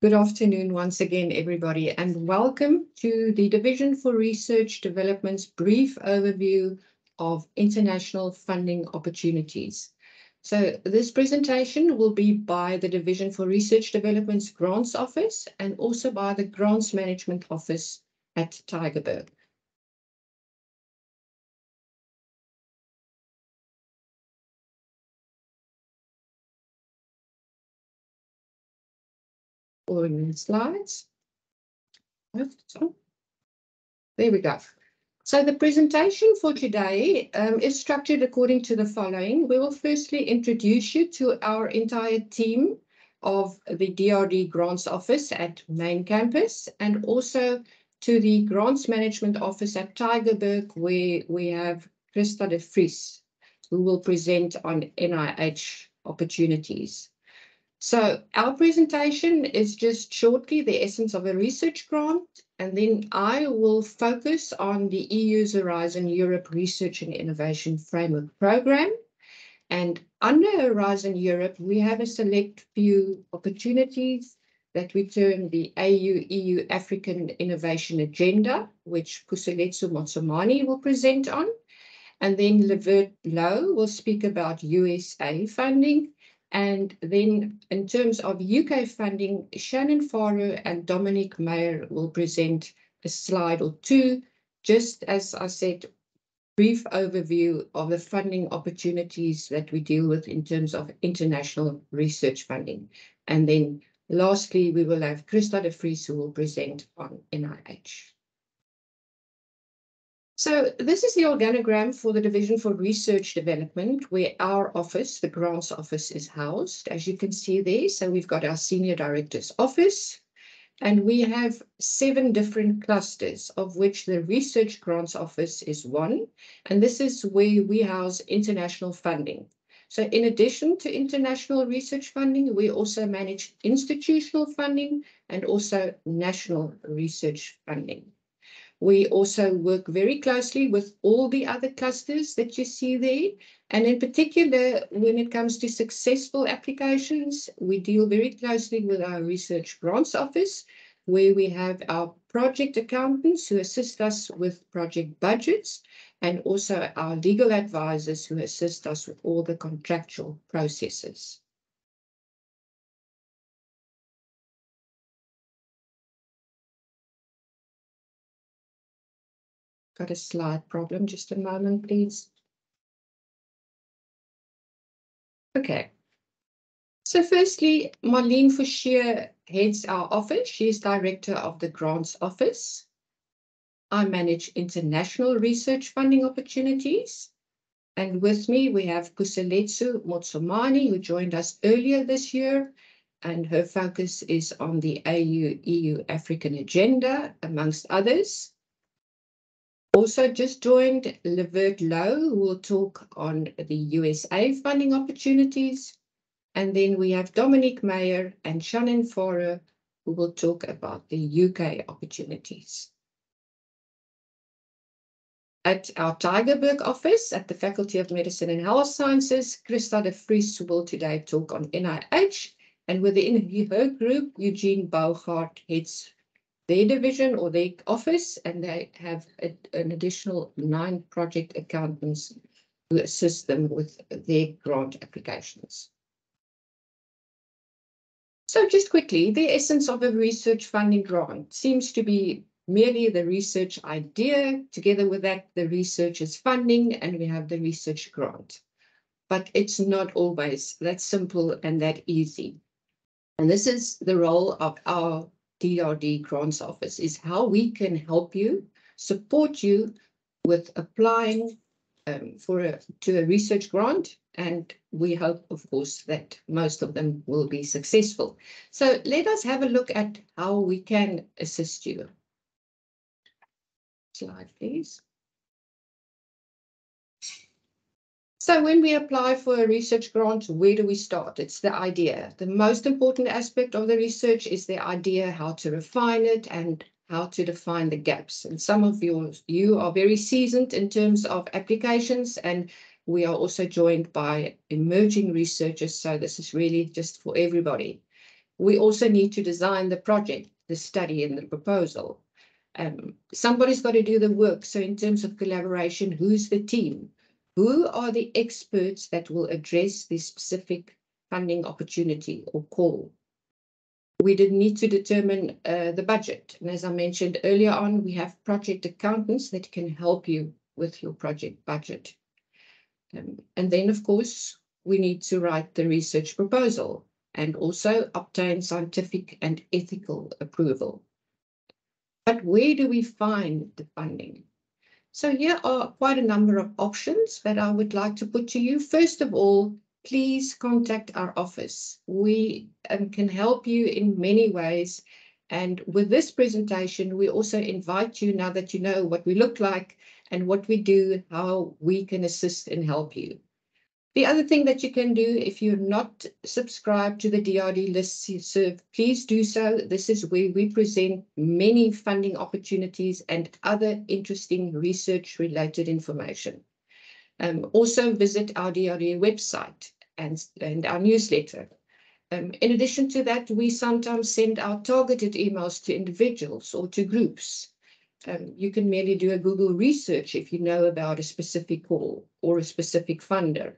Good afternoon once again, everybody, and welcome to the Division for Research Development's brief overview of international funding opportunities. So this presentation will be by the Division for Research Development's Grants Office and also by the Grants Management Office at Tygerberg. Following slides. There we go. So the presentation for today is structured according to the following. We will firstly introduce you to our entire team of the DRD Grants Office at Main Campus and also to the Grants Management Office at Tygerberg, where we have Christa de Vries, who will present on NIH opportunities. So our presentation is just shortly the essence of a research grant, and then I will focus on the EU's Horizon Europe Research and Innovation Framework Program. And under Horizon Europe, we have a select few opportunities that we term the AU-EU African Innovation Agenda, which Puseletso Motsomani will present on. And then Levert Lowe will speak about USA funding. And then in terms of UK funding, Shannon Farrow and Dominic Meyer will present a slide or two, just as I said, brief overview of the funding opportunities that we deal with in terms of international research funding. And then lastly, we will have Christa de Vries who will present on NIH. So this is the organogram for the Division for Research Development, where our office, the Grants Office, is housed, as you can see there. So we've got our Senior Director's Office, and we have 7 different clusters, of which the Research Grants Office is one, and this is where we house international funding. So in addition to international research funding, we also manage institutional funding and also national research funding. We also work very closely with all the other clusters that you see there. And in particular, when it comes to successful applications, we deal very closely with our Research Grants Office, where we have our project accountants who assist us with project budgets, and also our legal advisors who assist us with all the contractual processes. Got a slide problem, just a moment, please. Okay. So firstly, Marlene Fouchier heads our office. She is director of the Grants Office. I manage international research funding opportunities. And with me, we have Puseletso Motsomani, who joined us earlier this year. And her focus is on the AU-EU African agenda, amongst others. Also just joined Levert Lowe, who will talk on the USA funding opportunities. And then we have Dominic Meyer and Shannon Farrow, who will talk about the UK opportunities. At our Tygerberg office at the Faculty of Medicine and Health Sciences, Christa de Vries will today talk on NIH. And within her group, Eugene Bougaard heads their division or their office, and they have an additional 9 project accountants who assist them with their grant applications. So just quickly, the essence of a research funding grant seems to be merely the research idea. Together with that, the research is funding, and we have the research grant. But it's not always that simple and that easy. And this is the role of our DRD Grants Office, is how we can help you, support you with applying to a research grant, and we hope, of course, that most of them will be successful. So let us have a look at how we can assist you. Slide, please. So when we apply for a research grant, where do we start? It's the idea. The most important aspect of the research is the idea, how to refine it and how to define the gaps. And some of you are very seasoned in terms of applications, and we are also joined by emerging researchers. So this is really just for everybody. We also need to design the project, the study and the proposal. Somebody's got to do the work. So in terms of collaboration, who's the team? Who are the experts that will address this specific funding opportunity or call? We did need to determine the budget. And as I mentioned earlier on, we have project accountants that can help you with your project budget. And then, of course, we need to write the research proposal and also obtain scientific and ethical approval. But where do we find the funding? So here are quite a number of options that I would like to put to you. First of all, please contact our office. We can help you in many ways. And with this presentation, we also invite you, now that you know what we look like and what we do, how we can assist and help you. The other thing that you can do, if you're not subscribed to the DRD listserv, please do so. This is where we present many funding opportunities and other interesting research-related information. Also visit our DRD website and our newsletter. In addition to that, we sometimes send out targeted emails to individuals or to groups. You can merely do a Google research if you know about a specific call or a specific funder.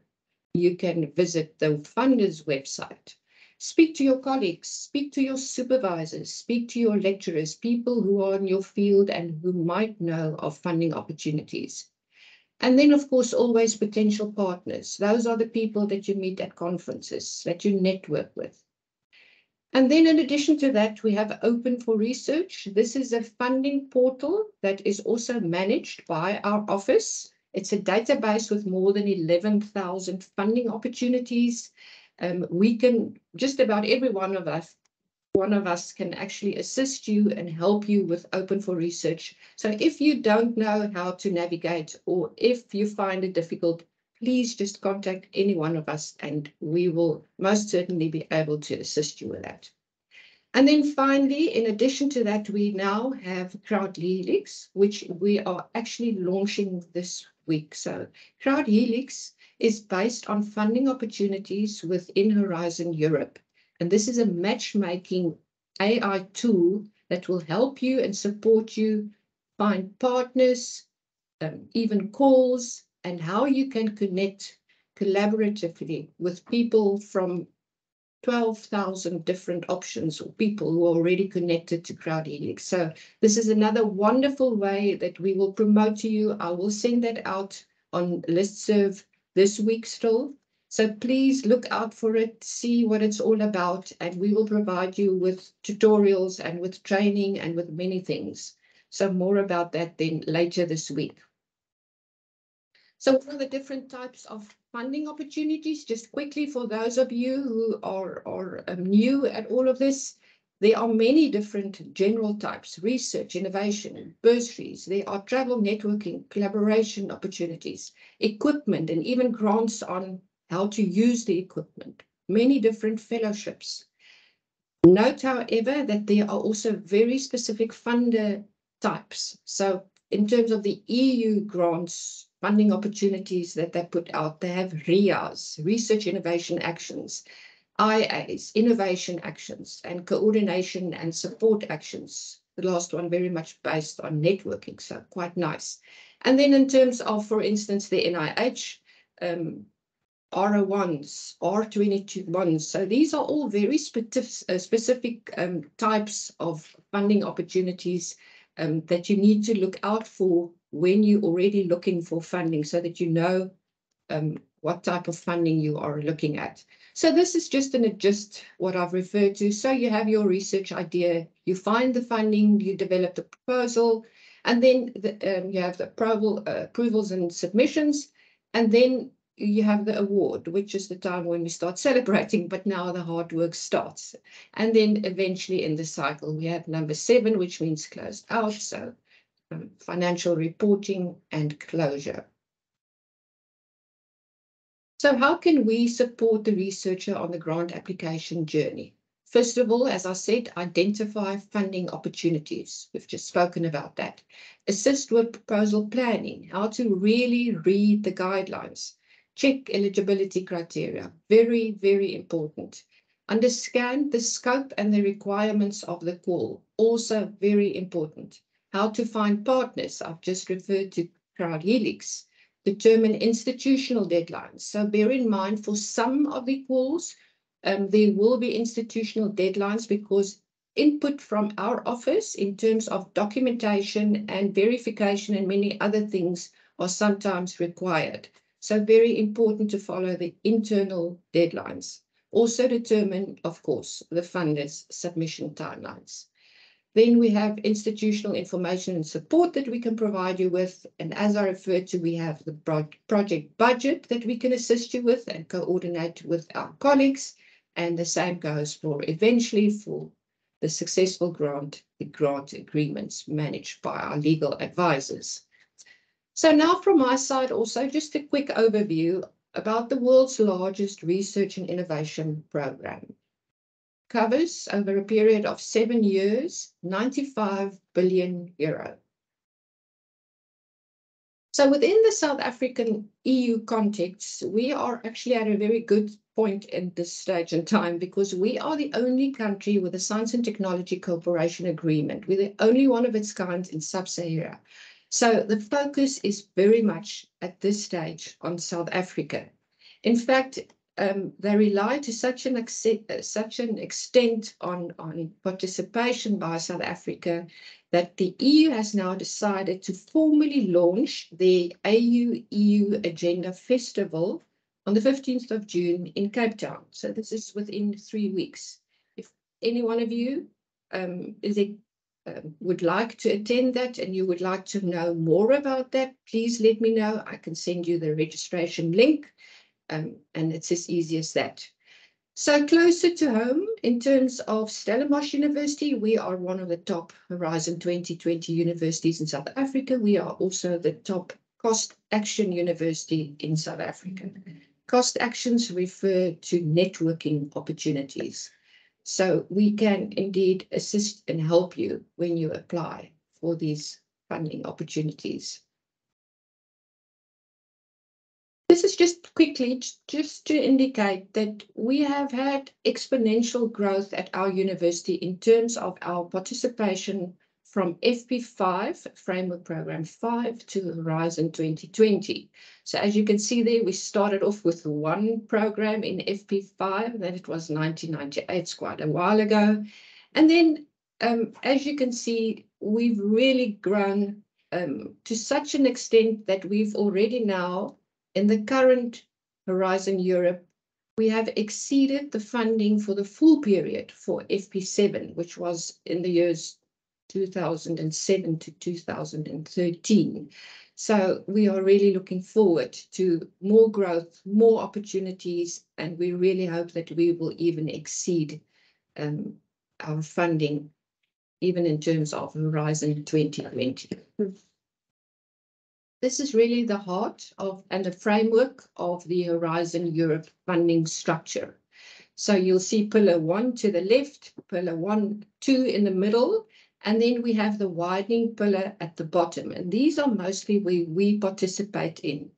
You can visit the funder's website. Speak to your colleagues, speak to your supervisors, speak to your lecturers, people who are in your field and who might know of funding opportunities. And then, of course, always potential partners. Those are the people that you meet at conferences, that you network with. And then in addition to that, we have Open for Research. This is a funding portal that is also managed by our office. It's a database with more than 11,000 funding opportunities. We can, just about every one of us can actually assist you and help you with Open for Research. So if you don't know how to navigate or if you find it difficult, please just contact any one of us and we will most certainly be able to assist you with that. And then finally, in addition to that, we now have CrowdHelix, which we are actually launching this week. So CrowdHelix is based on funding opportunities within Horizon Europe. And this is a matchmaking AI tool that will help you and support you find partners, even calls, and how you can connect collaboratively with people from 12,000 different options or people who are already connected to CrowdHelix. So this is another wonderful way that we will promote to you. I will send that out on listserv this week still. So please look out for it, see what it's all about, and we will provide you with tutorials and with training and with many things. So more about that then later this week. So what are the different types of funding opportunities? Just quickly for those of you who are new at all of this, there are many different general types: research, innovation, bursaries. There are travel, networking, collaboration opportunities, equipment, and even grants on how to use the equipment, many different fellowships. Note, however, that there are also very specific funder types. So in terms of the EU grants, funding opportunities that they put out, they have RIAs, Research Innovation Actions, IAs, Innovation Actions, and Coordination and Support Actions. The last one very much based on networking, so quite nice. And then in terms of, for instance, the NIH, R01s, R22s. So these are all very specific types of funding opportunities that you need to look out for when you're already looking for funding, so that you know what type of funding you are looking at. So this is just what I've referred to. So you have your research idea, you find the funding, you develop the proposal, and then you have the approvals and submissions, and then you have the award, which is the time when we start celebrating, but now the hard work starts. And then eventually in the cycle, we have number 7, which means closed out. So financial reporting and closure. So how can we support the researcher on the grant application journey? First of all, as I said, identify funding opportunities. We've just spoken about that. Assist with proposal planning, how to really read the guidelines. Check eligibility criteria, very, very important. Understand the scope and the requirements of the call. Also very important. How to find partners. I've just referred to Crowd Helix. Determine institutional deadlines. So bear in mind for some of the calls, there will be institutional deadlines because input from our office in terms of documentation and verification and many other things are sometimes required. So very important to follow the internal deadlines. Also determine, of course, the funders' submission timelines. Then we have institutional information and support that we can provide you with. And as I referred to, we have the project budget that we can assist you with and coordinate with our colleagues. And the same goes for eventually for the successful grant, the grant agreements managed by our legal advisors. So now from my side also just a quick overview about the world's largest research and innovation program. Covers over a period of 7 years, 95 billion euro. So within the South African EU context, we are actually at a very good point in this stage in time because we are the only country with a Science and Technology Cooperation Agreement. We're the only one of its kind in Sub-Saharan. So the focus is very much at this stage on South Africa. In fact, they rely to such an extent on participation by South Africa that the EU has now decided to formally launch the AU-EU Agenda Festival on the 15th of June in Cape Town. So this is within 3 weeks. If any one of you would like to attend that and you would like to know more about that, please let me know. I can send you the registration link. And it's as easy as that. So closer to home, in terms of Stellenbosch University, we are one of the top Horizon 2020 universities in South Africa. We are also the top cost action university in South Africa. Cost actions refer to networking opportunities. So we can indeed assist and help you when you apply for these funding opportunities. This is just quickly, just to indicate that we have had exponential growth at our university in terms of our participation from FP5, Framework Program 5, to Horizon 2020. So as you can see there, we started off with one program in FP5, and then it was 1998, it's quite a while ago. And then, as you can see, we've really grown to such an extent that we've already now, in the current Horizon Europe, we have exceeded the funding for the full period for FP7, which was in the years 2007 to 2013. So we are really looking forward to more growth, more opportunities, and we really hope that we will even exceed our funding, even in terms of Horizon 2020. This is really the heart of and the framework of the Horizon Europe funding structure. So you'll see Pillar 1 to the left, Pillar 1, 2 in the middle, and then we have the widening pillar at the bottom. And these are mostly where we participate in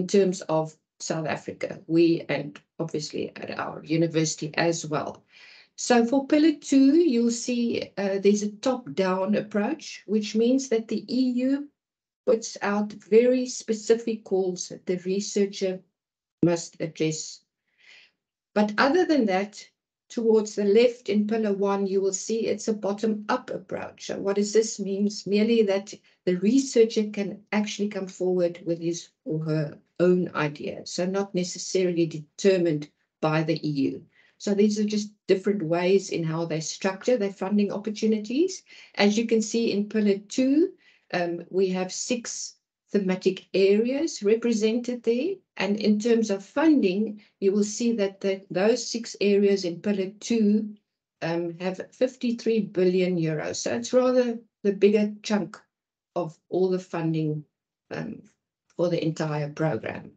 terms of South Africa, we and obviously at our university as well. So for Pillar 2, you'll see there's a top-down approach, which means that the EU puts out very specific calls that the researcher must address. But other than that, towards the left in Pillar 1, you will see it's a bottom-up approach. So what does this mean? Merely that the researcher can actually come forward with his or her own idea, so not necessarily determined by the EU. So these are just different ways in how they structure their funding opportunities. As you can see in Pillar 2, we have 6 thematic areas represented there. And in terms of funding, you will see that those 6 areas in Pillar 2 have 53 billion euros. So it's rather the bigger chunk of all the funding for the entire program.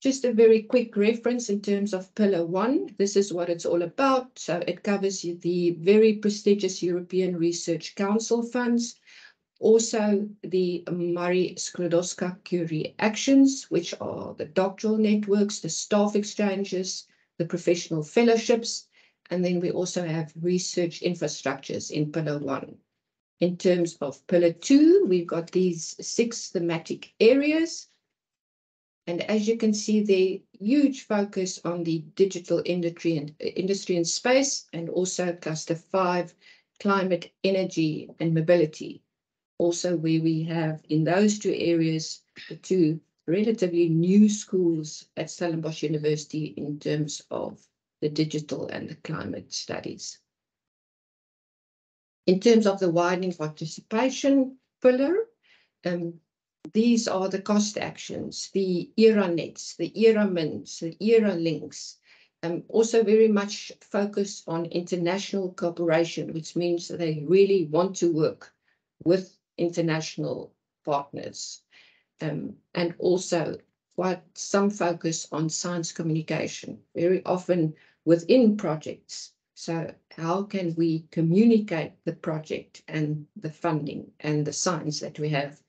Just a very quick reference in terms of Pillar 1. This is what it's all about. So it covers the very prestigious European Research Council funds, also the Marie Sklodowska-Curie actions, which are the doctoral networks, the staff exchanges, the professional fellowships, and then we also have research infrastructures in Pillar 1. In terms of Pillar 2, we've got these 6 thematic areas. And as you can see, the huge focus on the digital industry and space, and also Cluster 5, climate, energy, and mobility. Also, where we have in those 2 areas, the 2 relatively new schools at Stellenbosch University in terms of the digital and the climate studies. In terms of the widening participation pillar, these are the cost actions, the ERA-nets, the ERA-mins, the ERA-links, also very much focused on international cooperation, which means that they really want to work with international partners, and also quite some focus on science communication, very often within projects. So how can we communicate the project and the funding and the science that we have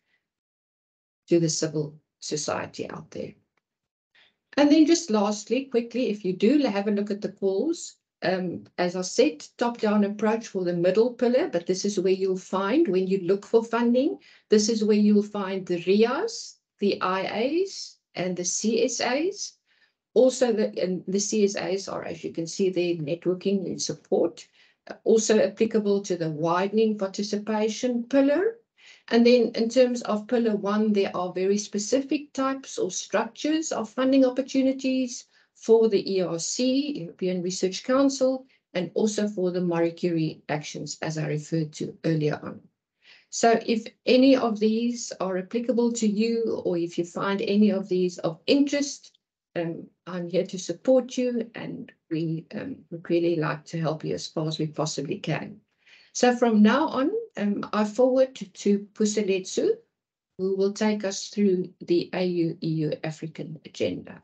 to the civil society out there? And then just lastly, quickly, if you do have a look at the calls, as I said, top-down approach for the middle pillar, but this is where you'll find, when you look for funding, this is where you'll find the RIAs, the IAs, and the CSAs. Also, the CSAs are, as you can see there, networking and support, also applicable to the widening participation pillar. And then in terms of Pillar 1, there are very specific types or structures of funding opportunities for the ERC, European Research Council, and also for the Marie Curie actions, as I referred to earlier on. So if any of these are applicable to you, or if you find any of these of interest, I'm here to support you, and we would really like to help you as far as we possibly can. So from now on, I forward to Puseletso, who will take us through the AU-EU African agenda.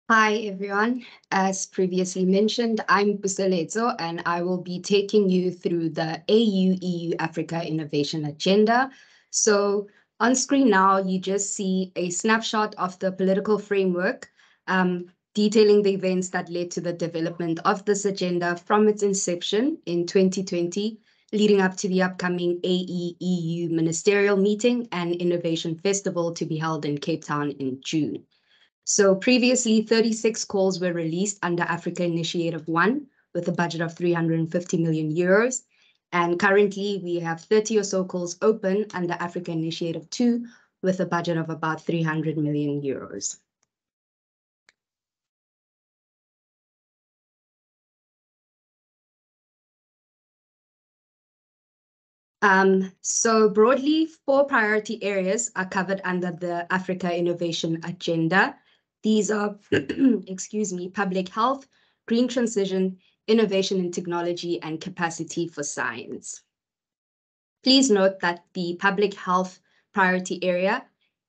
Hi, everyone. As previously mentioned, I'm Puseletso, and I will be taking you through the AU-EU Africa Innovation Agenda. So on screen now, you just see a snapshot of the political framework, detailing the events that led to the development of this agenda from its inception in 2020, leading up to the upcoming AE-EU Ministerial Meeting and Innovation Festival to be held in Cape Town in June. So previously, 36 calls were released under Africa Initiative 1 with a budget of 350 million euros. And currently, we have 30 or so calls open under Africa Initiative 2 with a budget of about 300 million euros. So broadly, 4 priority areas are covered under the Africa Innovation Agenda. These are, excuse me, public health, green transition, innovation in technology, and capacity for science. Please note that the public health priority area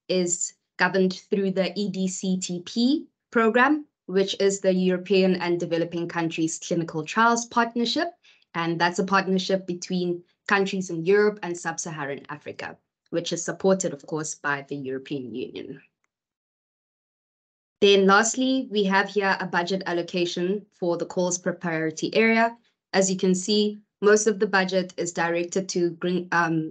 is governed through the EDCTP program, which is the European and Developing Countries Clinical Trials Partnership. And that's a partnership between countries in Europe and Sub-Saharan Africa, which is supported, of course, by the European Union. Then lastly, we have here a budget allocation for the calls per priority area. As you can see, most of the budget is directed to green,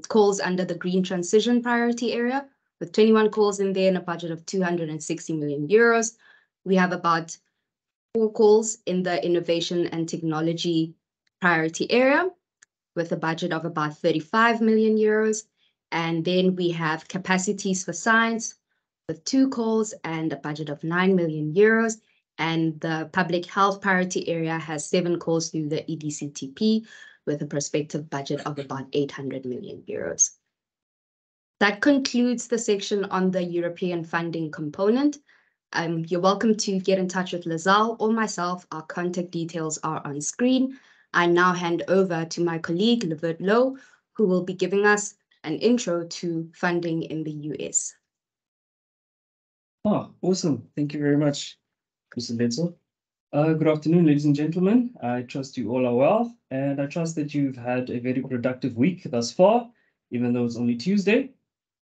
calls under the green transition priority area, with 21 calls in there and a budget of 260 million euros. We have about 4 calls in the innovation and technology priority area, with a budget of about 35 million euros. And then we have capacities for science with 2 calls and a budget of 9 million euros. And the public health priority area has 7 calls through the EDCTP with a prospective budget of about 800 million euros. That concludes the section on the European funding component. You're welcome to get in touch with Lazal or myself. Our contact details are on screen. I now hand over to my colleague, Levert Lowe, who will be giving us an intro to funding in the US. Oh, awesome. Thank you very much, Mr. Letzel. Good afternoon, ladies and gentlemen. I trust you all are well, and I trust that you've had a very productive week thus far, even though it's only Tuesday.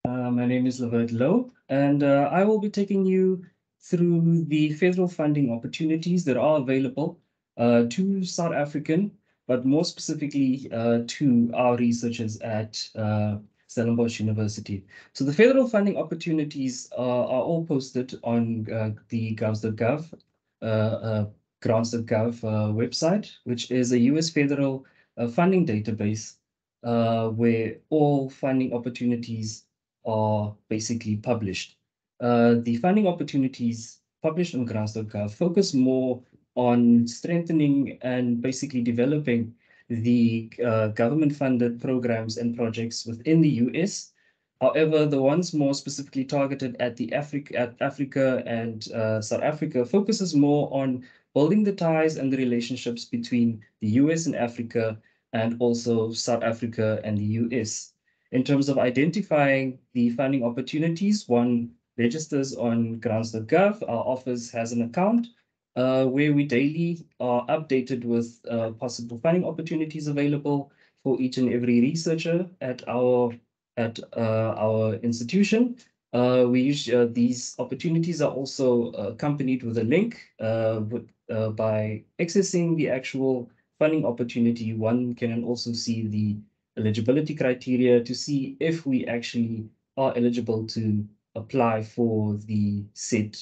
My name is Levert Lowe. and I will be taking you through the federal funding opportunities that are available to South African, but more specifically to our researchers at Stellenbosch University. So the federal funding opportunities are all posted on the Grants.gov website, which is a US federal funding database where all funding opportunities are basically published. The funding opportunities published on grants.gov focus more on strengthening and basically developing the government-funded programs and projects within the US. However, the ones more specifically targeted at Africa and South Africa focuses more on building the ties and the relationships between the US and Africa, and also South Africa and the US. In terms of identifying the funding opportunities, one registers on grants.gov. Our office has an account where we daily are updated with possible funding opportunities available for each and every researcher at our institution. These opportunities are also accompanied with a link by accessing the actual funding opportunity. One can also see the eligibility criteria to see if we actually are eligible to apply for the said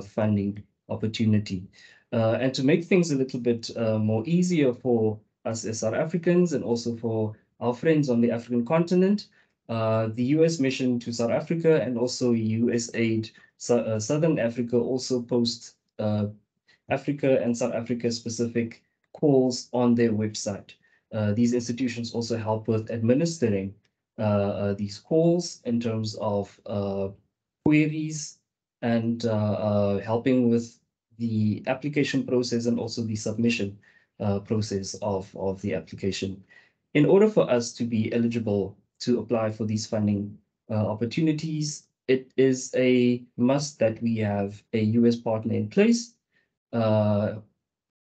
funding opportunity. And to make things a little bit more easier for us as South Africans and also for our friends on the African continent, the US mission to South Africa and also USAID Southern Africa also post Africa and South Africa specific calls on their website. These institutions also help with administering these calls in terms of queries and helping with the application process and also the submission process of the application. In order for us to be eligible to apply for these funding opportunities, it is a must that we have a US partner in place.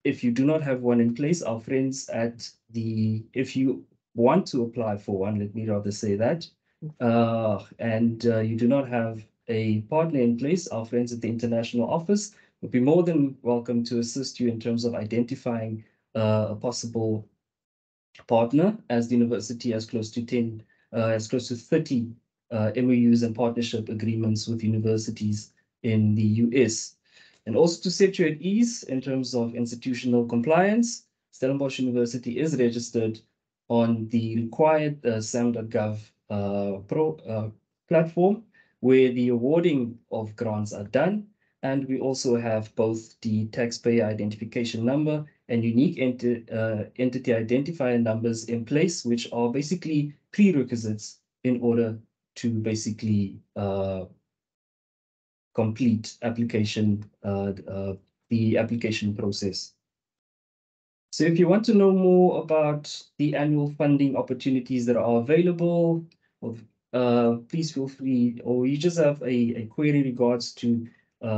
If you do not have one in place, our friends at if you want to apply for one, let me rather say that, and you do not have a partner in place, our friends at the international office would be more than welcome to assist you in terms of identifying a possible partner, as the university has close to 30 MOUs and partnership agreements with universities in the US. And also to set you at ease in terms of institutional compliance, Stellenbosch University is registered on the required SAM.gov platform, where the awarding of grants are done. And we also have both the taxpayer identification number and unique entity identifier numbers in place, which are basically prerequisites in order to basically complete the application process. So if you want to know more about the annual funding opportunities that are available, please feel free, or you just have a query regards to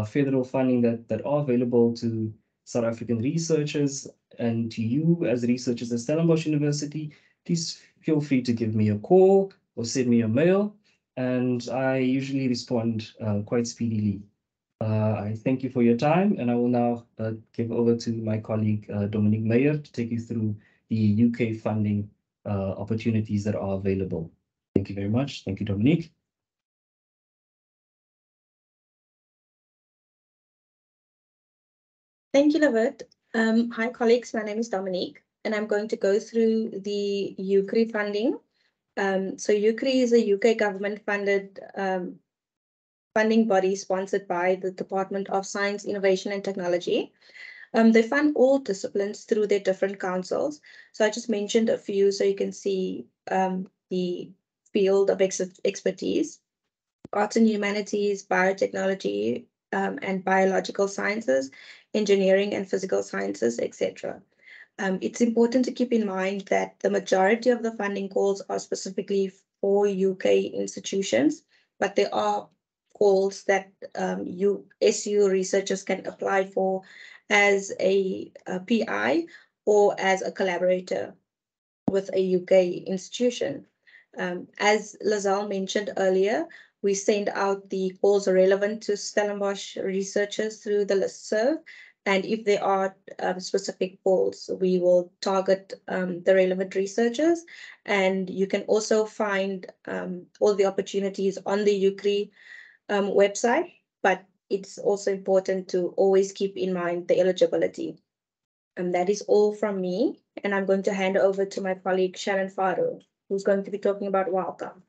federal funding that are available to South African researchers and to you as researchers at Stellenbosch University, please feel free to give me a call or send me a mail, and I usually respond quite speedily. I thank you for your time, and I will now give over to my colleague Dominique Meyer to take you through the UK funding opportunities that are available. Thank you very much. Thank you, Dominique. Thank you, Lavert. Hi, colleagues. My name is Dominique, and I'm going to go through the UCRI funding. So UCRI is a UK government-funded funding body sponsored by the Department of Science, Innovation and Technology. They fund all disciplines through their different councils. So I just mentioned a few so you can see the field of expertise: arts and humanities, biotechnology, and biological sciences, engineering and physical sciences, etc. It's important to keep in mind that the majority of the funding calls are specifically for UK institutions, but there are calls that SU researchers can apply for as a PI or as a collaborator with a UK institution. As Lazelle mentioned earlier, We send out the calls relevant to Stellenbosch researchers through the listserv. And if there are specific calls, we will target the relevant researchers. And you can also find all the opportunities on the UCRI website, but it's also important to always keep in mind the eligibility. And that is all from me. And I'm going to hand over to my colleague, Shannon Faru, who's going to be talking about welcome.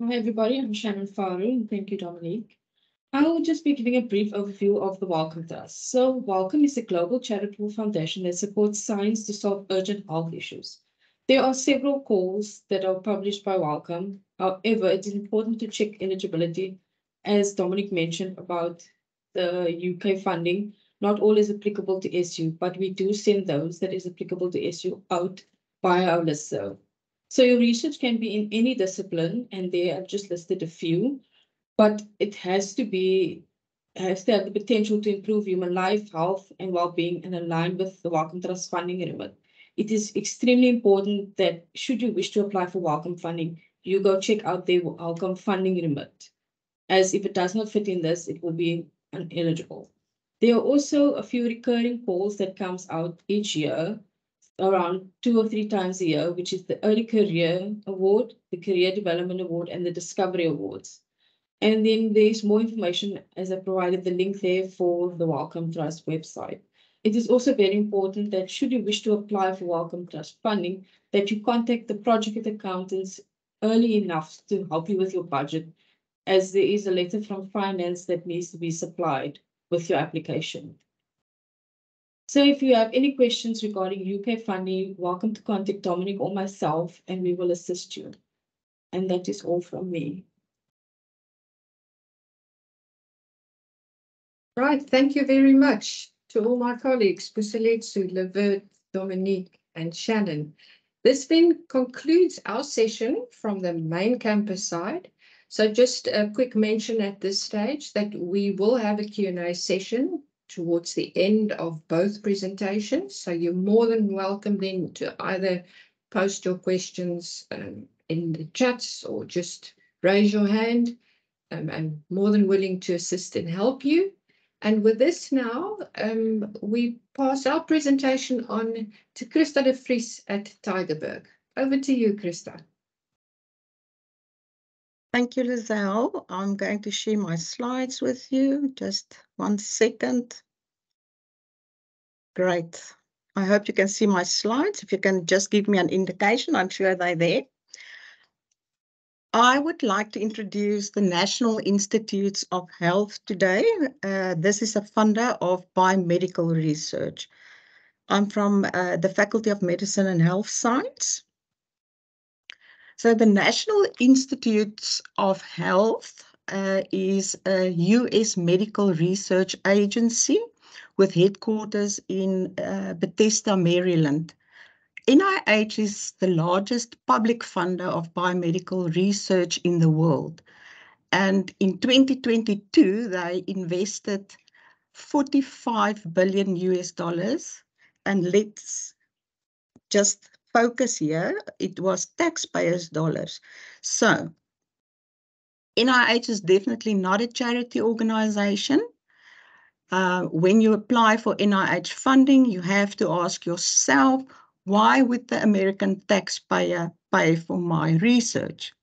Hi, everybody. I'm Shannon Faru, and thank you, Dominique. I will just be giving a brief overview of the Welcome Trust. So Welcome is a global charitable foundation that supports science to solve urgent health issues. There are several calls that are published by Welcome. However, it's important to check eligibility, as Dominique mentioned about the UK funding. Not all is applicable to SU, but we do send those that is applicable to SU out via our listserv. So your research can be in any discipline, and there I've just listed a few, but it has to have the potential to improve human life, health, and well-being, and align with the Welcome Trust funding remit. It is extremely important that should you wish to apply for Welcome funding, you go check out their Welcome funding remit, as if it does not fit in this, it will be ineligible. There are also a few recurring calls that comes out each year, around 2 or 3 times a year, which is the Early Career Award, the Career Development Award, and the Discovery Awards. And then there's more information, as I provided the link there for the Welcome Trust website. It is also very important that should you wish to apply for Welcome Trust funding, that you contact the project accountants early enough to help you with your budget, as there is a letter from finance that needs to be supplied with your application. So if you have any questions regarding UK funding, welcome to contact Dominic or myself, and we will assist you. And that is all from me. Right, thank you very much to all my colleagues, Puseletsu, Levert, Dominique, and Shannon. This then concludes our session from the main campus side. So just a quick mention at this stage that we will have a Q&A session towards the end of both presentations. So you're more than welcome then to either post your questions in the chats or just raise your hand. I'm more than willing to assist and help you. And with this now, we pass our presentation on to Christa de Vries at Tygerberg. Over to you, Christa. Thank you, Lizelle. I'm going to share my slides with you. Just 1 second. Great. I hope you can see my slides. If you can just give me an indication, I'm sure they're there. I would like to introduce the National Institutes of Health today. This is a funder of biomedical research. I'm from the Faculty of Medicine and Health Science. So the National Institutes of Health is a US medical research agency with headquarters in Bethesda, Maryland. NIH is the largest public funder of biomedical research in the world. And in 2022, they invested $45 billion US. And let's just focus here, it was taxpayers' dollars. So NIH is definitely not a charity organization. When you apply for NIH funding, you have to ask yourself, why would the American taxpayer pay for my research?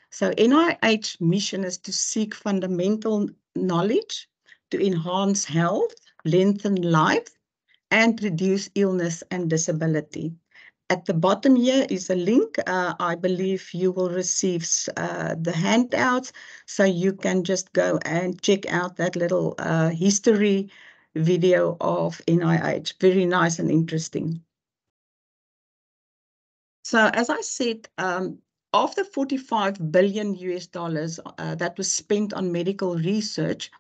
So NIH's mission is to seek fundamental knowledge to enhance health, lengthen life, and reduce illness and disability. At the bottom here is a link. I believe you will receive the handouts, so you can just go and check out that little history video of NIH. Very nice and interesting. So as I said, of the $45 billion US that was spent on medical research,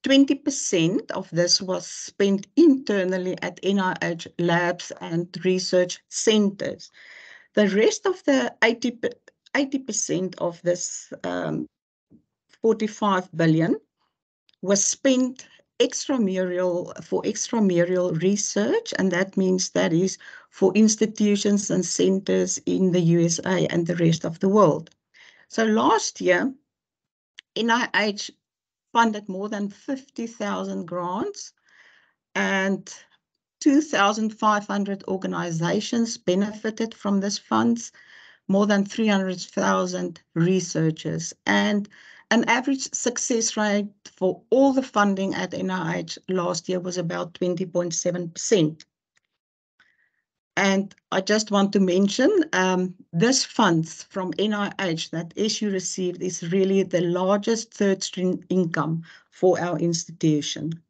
20% of this was spent internally at NIH labs and research centers. The rest of the 80% of this 45 billion was spent extramural research, and that means that is for institutions and centers in the USA and the rest of the world. So last year, NIH funded more than 50,000 grants, and 2,500 organizations benefited from these funds, more than 300,000 researchers, and an average success rate for all the funding at NIH last year was about 20.7%. And I just want to mention this funds from NIH that SU received is really the largest third stream income for our institution.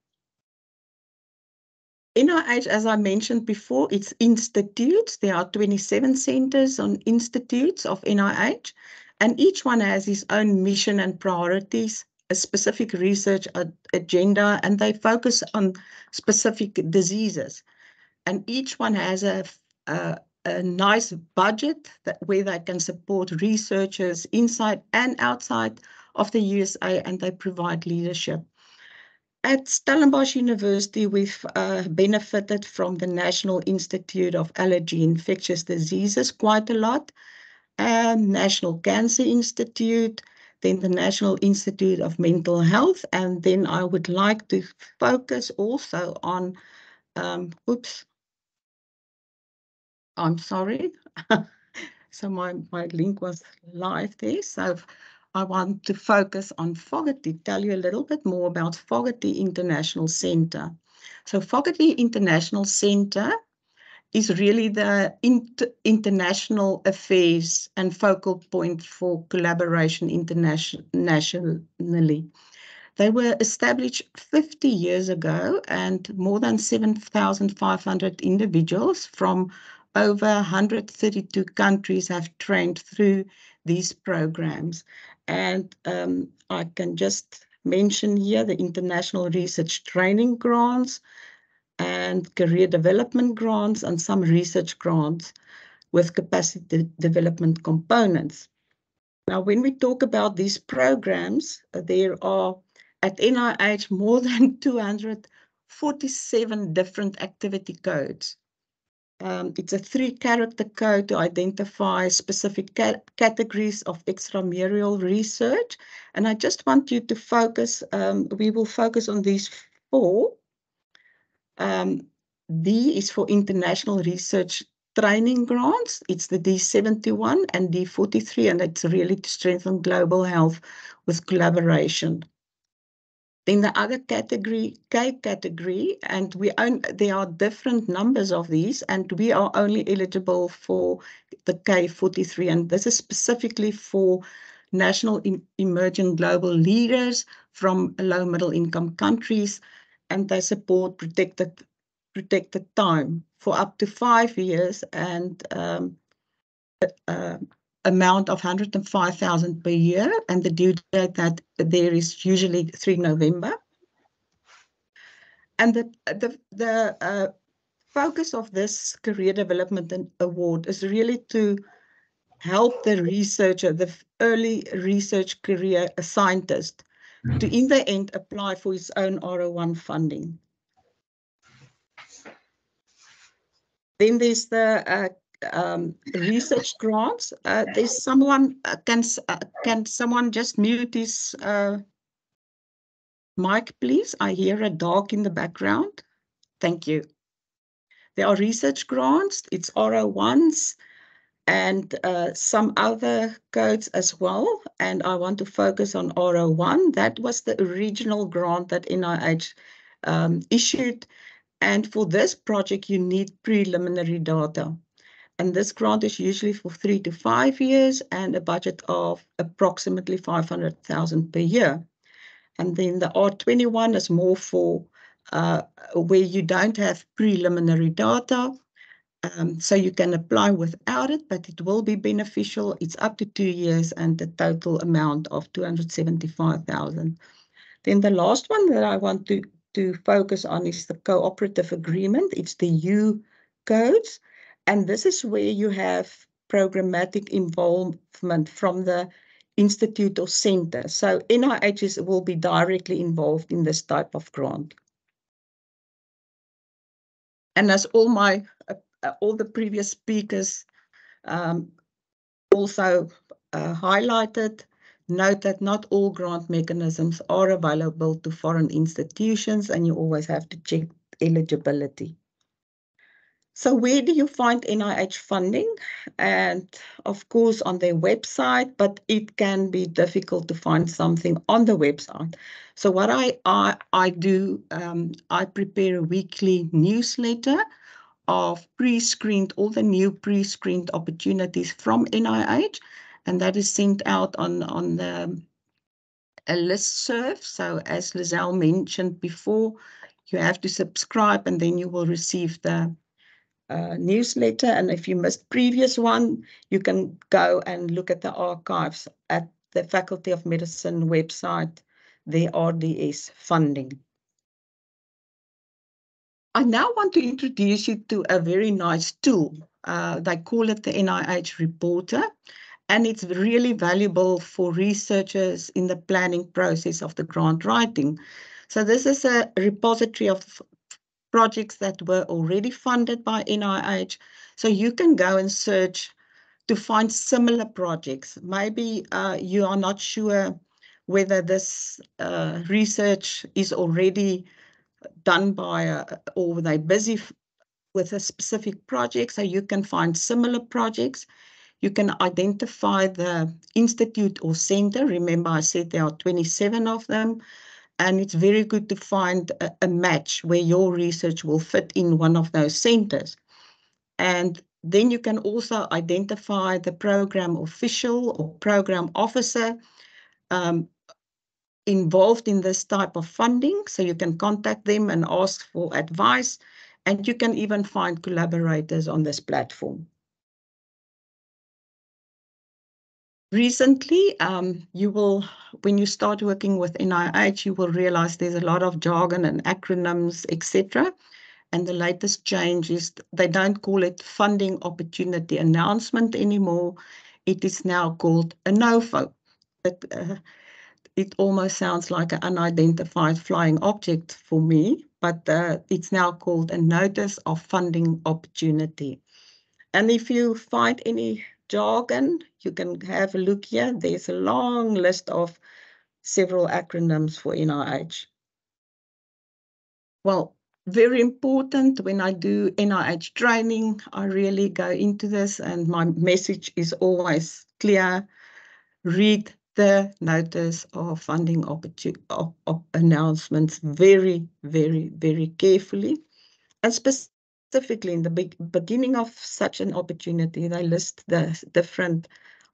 NIH, as I mentioned before, it's institutes. There are 27 centers on institutes of NIH, and each one has its own mission and priorities, a specific research agenda, and they focus on specific diseases. And each one has a nice budget where they can support researchers inside and outside of the USA, and they provide leadership. At Stellenbosch University, we've benefited from the National Institute of Allergy and Infectious Diseases quite a lot, National Cancer Institute, then the National Institute of Mental Health, and then I would like to focus also on, oops, I'm sorry. So my link was live there. So I want to focus on Fogarty, tell you a little bit more about Fogarty International Centre. So Fogarty International Centre is really the international affairs and focal point for collaboration internationally. They were established 50 years ago, and more than 7,500 individuals from over 132 countries have trained through these programs. And I can just mention here the International Research Training Grants and Career Development Grants and some research grants with capacity development components. Now, when we talk about these programs, there are at NIH more than 247 different activity codes. It's a 3-character code to identify specific categories of extramural research. And I just want you to focus, we will focus on these 4. D is for international research training grants. It's the D71 and D43, and it's really to strengthen global health with collaboration. Then the other category, K category, and there are different numbers of these, and we are only eligible for the K43, and this is specifically for national emerging global leaders from low middle income countries, and they support protected time for up to 5 years and amount of 105,000 per year, and the due date that there is usually 3 November. And the focus of this Career Development Award is really to help the researcher, the early research career scientist, to in the end apply for his own R01 funding. Then there's the research grants. There's someone, can someone just mute his mic, please? I hear a dog in the background. Thank you. There are research grants, it's R01s, and some other codes as well. And I want to focus on R01. That was the original grant that NIH issued. And for this project, you need preliminary data. And this grant is usually for 3 to 5 years and a budget of approximately 500,000 per year. And then the R21 is more for where you don't have preliminary data. So you can apply without it, but it will be beneficial. It's up to 2 years and the total amount of 275,000. Then the last one that I want to focus on is the cooperative agreement. It's the U codes. And this is where you have programmatic involvement from the institute or center. So NIH will be directly involved in this type of grant. And as all the previous speakers also highlighted, note that not all grant mechanisms are available to foreign institutions, and you always have to check eligibility. So where do you find NIH funding? And of course on their website, but it can be difficult to find something on the website. So what I do, I prepare a weekly newsletter of pre-screened, all the new pre-screened opportunities from NIH, and that is sent out on a listserv. So as Lizelle mentioned before, you have to subscribe and then you will receive the newsletter. And if you missed previous one, you can go and look at the archives at the Faculty of Medicine website, the RDS funding. I now want to introduce you to a very nice tool. They call it the NIH Reporter, and it's really valuable for researchers in the planning process of the grant writing. So this is a repository of projects that were already funded by NIH. So you can go and search to find similar projects. Maybe you are not sure whether this research is already done by or they're busy with a specific project, so you can find similar projects. You can identify the institute or center. Remember, I said there are 27 of them, and it's very good to find a match where your research will fit in one of those centers. And then you can also identify the program official or program officer involved in this type of funding, so you can contact them and ask for advice, and you can even find collaborators on this platform. Recently, you will, when you start working with NIH, you will realize there's a lot of jargon and acronyms, etc. And the latest change is they don't call it funding opportunity announcement anymore. It is now called a NOFO. It almost sounds like an unidentified flying object for me, but it's now called a notice of funding opportunity. And if you find any jargon, you can have a look here. There's a long list of several acronyms for NIH. Well, very important when I do NIH training, I really go into this, and my message is always clear. Read the notice of funding announcements very, very, very carefully. And specifically in the beginning of such an opportunity, they list the different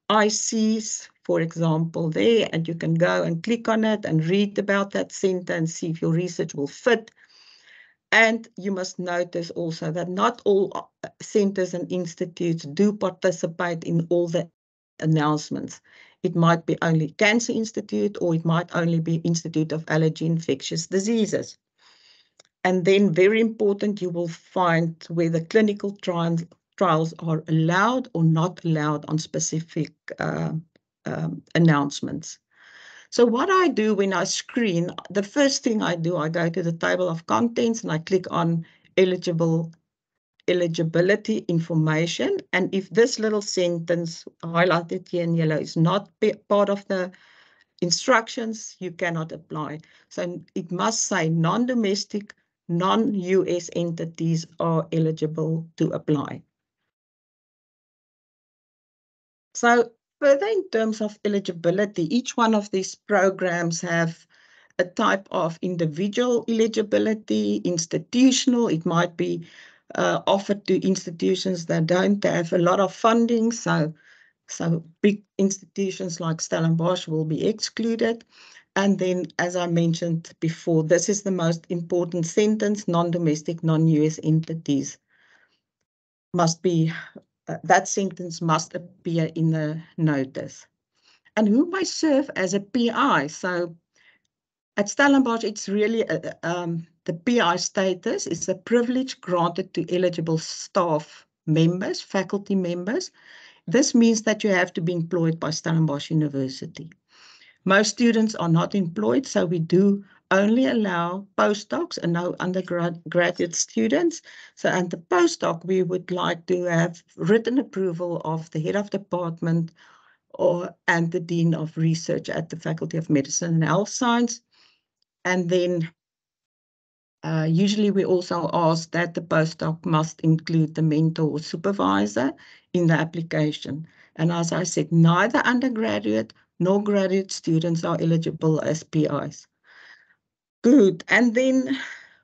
ICs, for example, there, and you can go and click on it and read about that center and see if your research will fit. And you must notice also that not all centers and institutes do participate in all the announcements. It might be only Cancer Institute, or it might only be Institute of Allergy Infectious Diseases. And then very important, you will find where the clinical trials are allowed or not allowed on specific announcements. So what I do when I screen, the first thing I do, I go to the table of contents and I click on eligibility information. And if this little sentence highlighted here in yellow is not part of the instructions, you cannot apply. So it must say non-domestic, non-US entities are eligible to apply. So further in terms of eligibility, each one of these programs have a type of individual eligibility, institutional. It might be offered to institutions that don't have a lot of funding. So big institutions like Stellenbosch will be excluded. And then, as I mentioned before, this is the most important sentence: non-domestic, non-US entities must be, that sentence must appear in the notice. And who may serve as a PI? So at Stellenbosch, it's really the PI status is a privilege granted to eligible staff members, faculty members, This means that you have to be employed by Stellenbosch University. Most students are not employed, so we do only allow postdocs and no undergraduate students. So, and the postdoc, we would like to have written approval of the head of department and the dean of research at the Faculty of Medicine and Health Science. And then usually we also ask that the postdoc must include the mentor or supervisor in the application. And as I said, neither undergraduate nor graduate students are eligible as PIs. Good. And then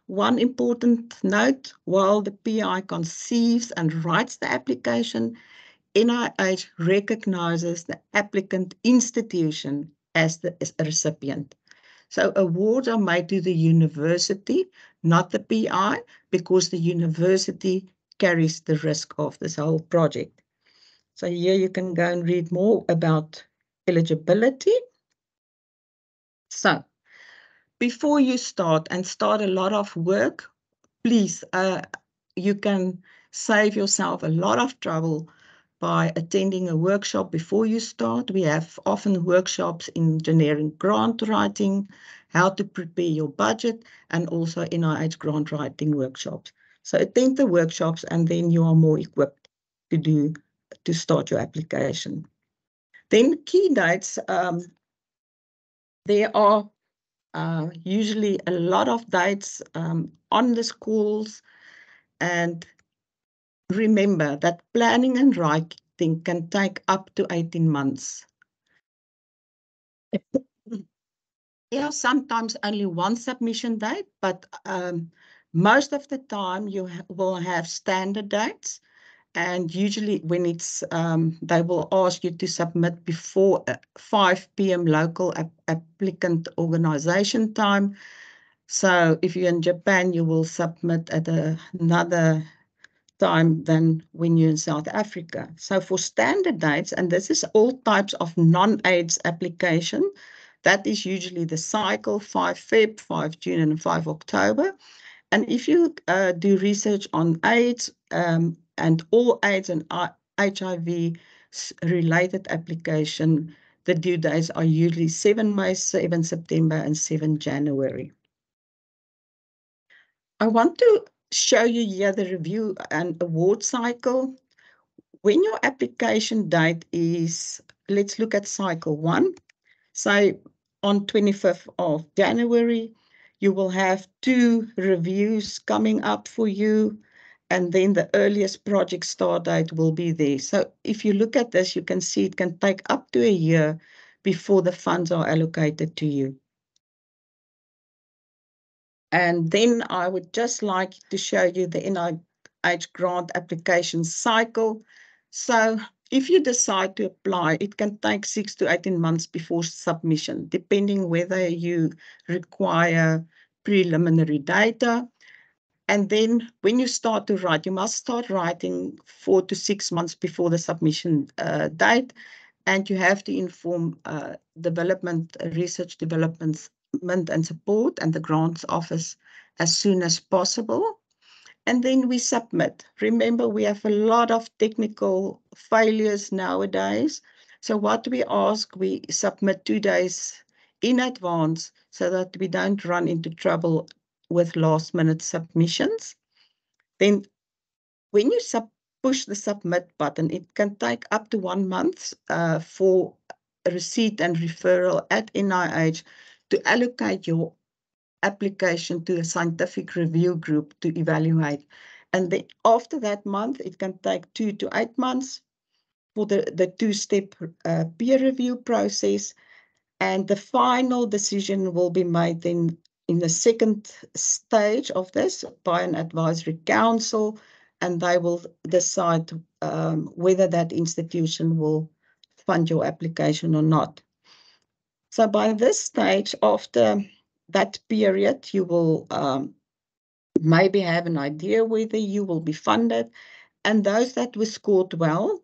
one important note, while the PI conceives and writes the application, NIH recognizes the applicant institution as the recipient. So awards are made to the university, not the PI, because the university carries the risk of this whole project. So here you can go and read more about eligibility. So before you start a lot of work, please, you can save yourself a lot of trouble by attending a workshop before you start. We have often workshops in generic grant writing, how to prepare your budget, and also NIH grant writing workshops. So attend the workshops and then you are more equipped to start your application. Then key dates, there are usually a lot of dates on the schools, and remember that planning and writing can take up to 18 months. There are sometimes only one submission date, but most of the time you will have standard dates. And usually when it's, they will ask you to submit before 5 p.m. local applicant organization time. So if you're in Japan, you will submit at another time than when you're in South Africa. So for standard dates, and this is all types of non-AIDS application, that is usually the cycle 5 Feb, 5 June, and 5 October. And if you do research on AIDS and all AIDS and HIV-related application, the due dates are usually 7 May, 7 September, and 7 January. I want to show you here the review and award cycle. When your application date is, let's look at cycle 1. Say on 25th of January, you will have 2 reviews coming up for you, and then the earliest project start date will be there. So if you look at this, you can see it can take up to a year before the funds are allocated to you. And then I would just like to show you the NIH grant application cycle. So if you decide to apply, it can take 6 to 18 months before submission, depending whether you require preliminary data. And then when you start to write, you must start writing 4 to 6 months before the submission date. And you have to inform research development and support and the grants office as soon as possible. And then we submit. Remember, we have a lot of technical failures nowadays. So what we ask, we submit 2 days in advance so that we don't run into trouble with last minute submissions. Then when you push the submit button, it can take up to 1 month for receipt and referral at NIH to allocate your application to a scientific review group to evaluate. And then after that month, it can take 2 to 8 months for the 2-step peer review process. And the final decision will be made then in the second stage of this by an advisory council, and they will decide whether that institution will fund your application or not. So by this stage, after that period, you will maybe have an idea whether you will be funded. And those that were scored well,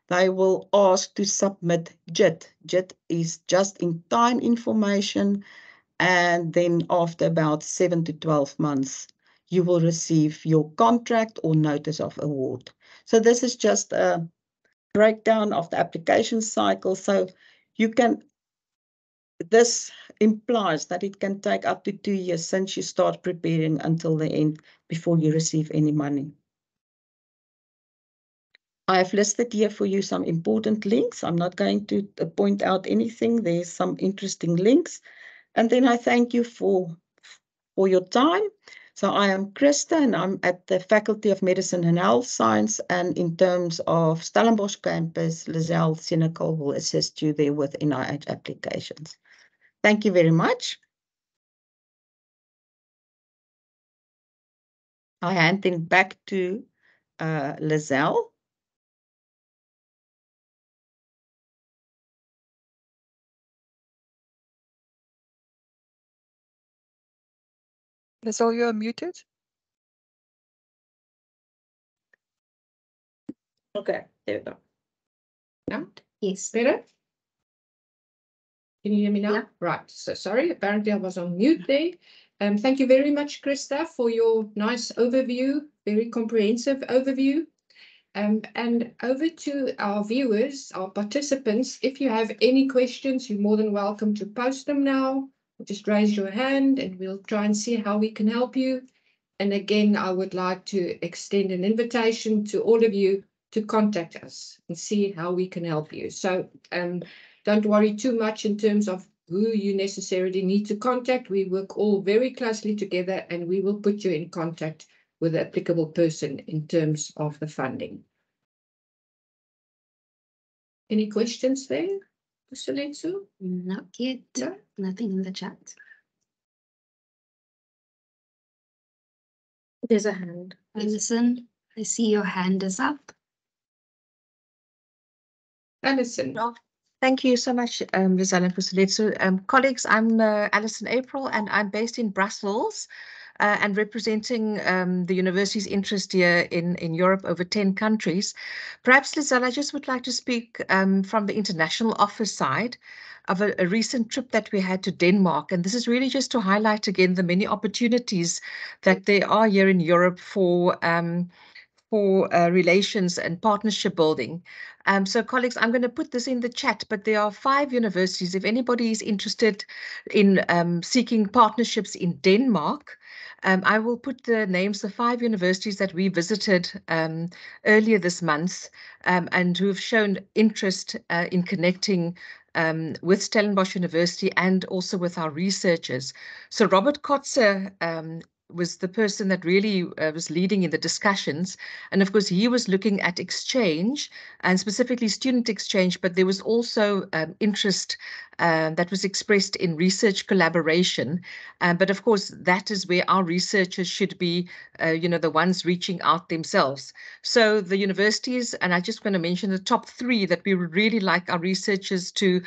they will ask to submit JIT. JIT is just-in-time information. And then after about 7 to 12 months, you will receive your contract or notice of award. So this is just a breakdown of the application cycle. So this implies that it can take up to 2 years since you start preparing until the end before you receive any money. I have listed here for you some important links. I'm not going to point out anything. There's some interesting links. And then I thank you for your time. So I am Krista, and I'm at the Faculty of Medicine and Health Science. And in terms of Stellenbosch campus, Lizelle Senecal will assist you there with NIH applications. Thank you very much. I hand then back to Lizelle. Lizelle, you're muted. Okay, there we go. No? Yes. Better? Can you hear me now? Yeah. Right. So sorry, apparently I was on mute there. Thank you very much, Krista, for your nice overview, very comprehensive overview. And over to our viewers, our participants. If you have any questions, you're more than welcome to post them now. Just raise your hand and we'll try and see how we can help you. And again, I would like to extend an invitation to all of you to contact us and see how we can help you. So don't worry too much in terms of who you necessarily need to contact. We work all very closely together and we will put you in contact with the applicable person in terms of the funding. Any questions there, Mr. Letsu? Not yet. No? Nothing in the chat. There's a hand. Alison, I see your hand is up. Alison. Thank you so much, Lizelle and Puseletsu. Colleagues, I'm Alison April, and I'm based in Brussels and representing the university's interest here in Europe over 10 countries. Perhaps, Lizelle, I just would like to speak from the international office side of a recent trip that we had to Denmark. And this is really just to highlight again the many opportunities that there are here in Europe for relations and partnership building. So colleagues, I'm going to put this in the chat, but there are 5 universities. If anybody is interested in seeking partnerships in Denmark, I will put the names of 5 universities that we visited earlier this month and who have shown interest in connecting with Stellenbosch University and also with our researchers. So Robert Kotze was the person that really was leading in the discussions. And of course, he was looking at exchange and specifically student exchange, but there was also interest that was expressed in research collaboration. But of course, that is where our researchers should be, the ones reaching out themselves. So the universities, and I just want to mention the top 3 that we would really like our researchers to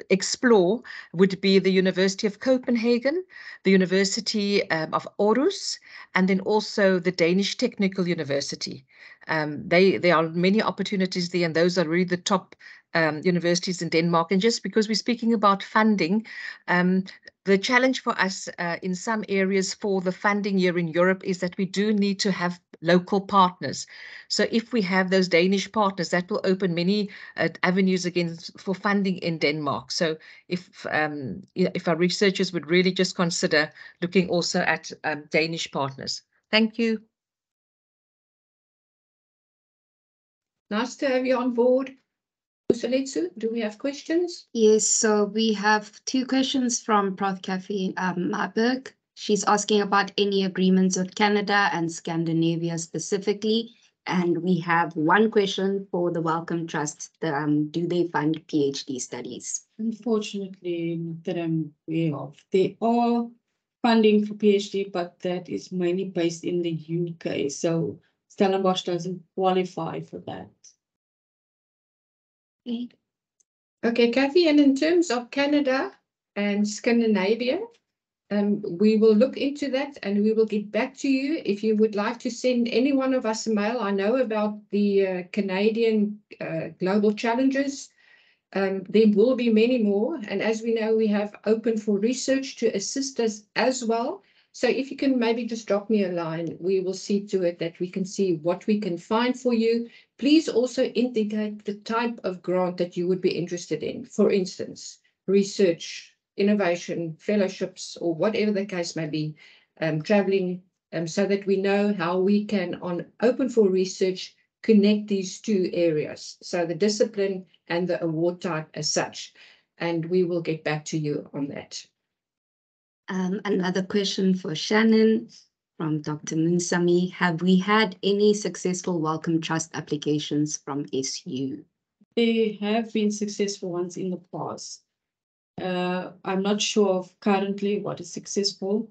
explore would be the University of Copenhagen, the University of Aarhus, and then also the Danish Technical University. There are many opportunities there, and those are really the top universities in Denmark. And just because we're speaking about funding, the challenge for us in some areas for the funding here in Europe is that we do need to have local partners. So if we have those Danish partners, that will open many avenues again for funding in Denmark. So if our researchers would really just consider looking also at Danish partners. Thank you. Nice to have you on board. Puseletsu, do we have questions? Yes, so we have 2 questions from Prof. Kathy Marburg. She's asking about any agreements with Canada and Scandinavia specifically. And we have 1 question for the Wellcome Trust. Do they fund PhD studies? Unfortunately, not that I'm aware of. They are funding for PhD, but that is mainly based in the UK. So Stellenbosch doesn't qualify for that. Okay, Kathy, and in terms of Canada and Scandinavia, we will look into that and we will get back to you. If you would like to send any one of us a mail, I know about the Canadian global challenges. There will be many more. And as we know, we have open for research to assist us as well. So if you can maybe just drop me a line, we will see to it that we can see what we can find for you. Please also indicate the type of grant that you would be interested in. For instance, research, innovation, fellowships, or whatever the case may be, traveling, so that we know how we can, on Open for Research, connect these two areas. So the discipline and the award type as such. And we will get back to you on that. Another question for Shannon from Dr. Munsami. Have we had any successful Wellcome Trust applications from SU? There have been successful ones in the past. I'm not sure of currently what is successful,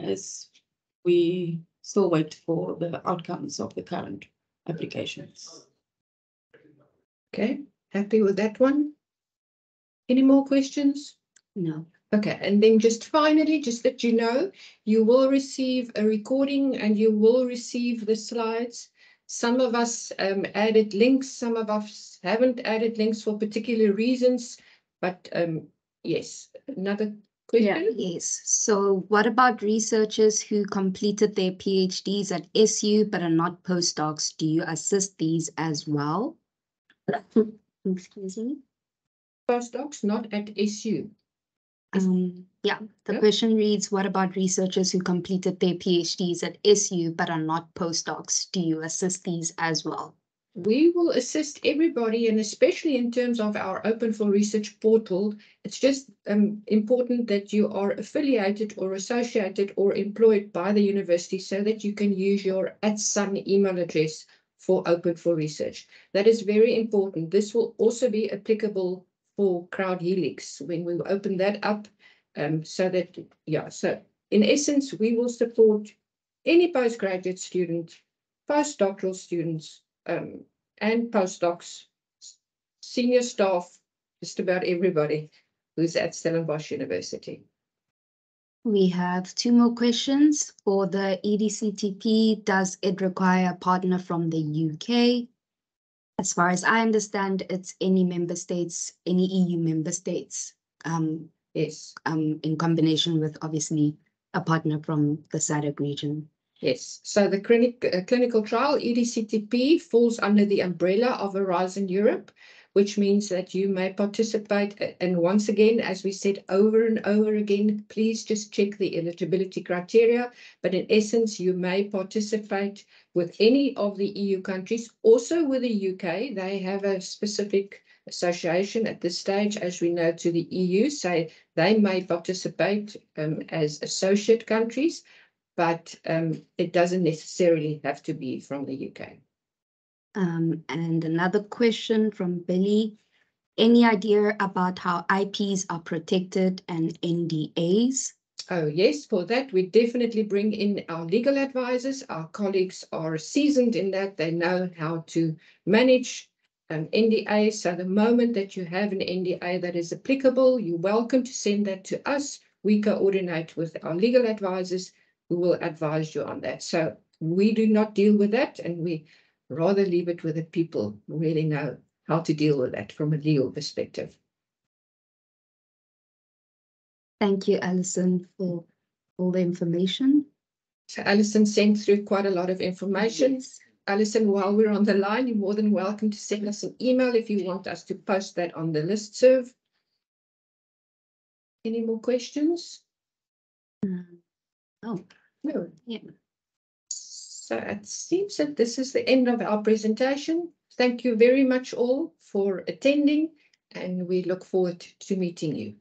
as we still wait for the outcomes of the current applications. Okay, happy with that one? Any more questions? No. Okay, and then just finally, just that you know, you will receive a recording and you will receive the slides. Some of us added links, some of us haven't added links for particular reasons, but yes, another question? Yes. So what about researchers who completed their PhDs at SU but are not postdocs? Do you assist these as well? Excuse me. Postdocs not at SU. The question reads, what about researchers who completed their PhDs at SU but are not postdocs? Do you assist these as well? We will assist everybody, and especially in terms of our Open for Research portal, it's just important that you are affiliated or associated or employed by the university so that you can use your @Sun email address for Open for Research. That is very important. This will also be applicable for CrowdHelix when we open that up, so in essence, we will support any postgraduate student, postdoctoral students, and postdocs, senior staff, just about everybody who's at Stellenbosch University. We have two more questions. For the EDCTP, does it require a partner from the UK? As far as I understand, it's any member states, any EU member states. Yes. In combination with obviously a partner from the SADC region. Yes, so the clinical trial, EDCTP, falls under the umbrella of Horizon Europe, which means that you may participate. And once again, as we said over and over again, please just check the eligibility criteria. But in essence, you may participate with any of the EU countries, also with the UK. They have a specific association at this stage, as we know, to the EU, so they may participate as associate countries. But it doesn't necessarily have to be from the UK. And another question from Billy. Any idea about how IPs are protected and NDAs? Oh, yes, for that, we definitely bring in our legal advisors. Our colleagues are seasoned in that. They know how to manage NDA. So the moment that you have an NDA that is applicable, you're welcome to send that to us. We coordinate with our legal advisors who will advise you on that. So we do not deal with that, and we rather leave it with the people who really know how to deal with that from a legal perspective. Thank you, Alison, for all the information. So Alison sent through quite a lot of information. Yes. Alison, while we're on the line, you're more than welcome to send us an email if you want us to post that on the listserv. Any more questions? Oh, no. Yeah. So it seems that this is the end of our presentation. Thank you very much all for attending, and we look forward to meeting you.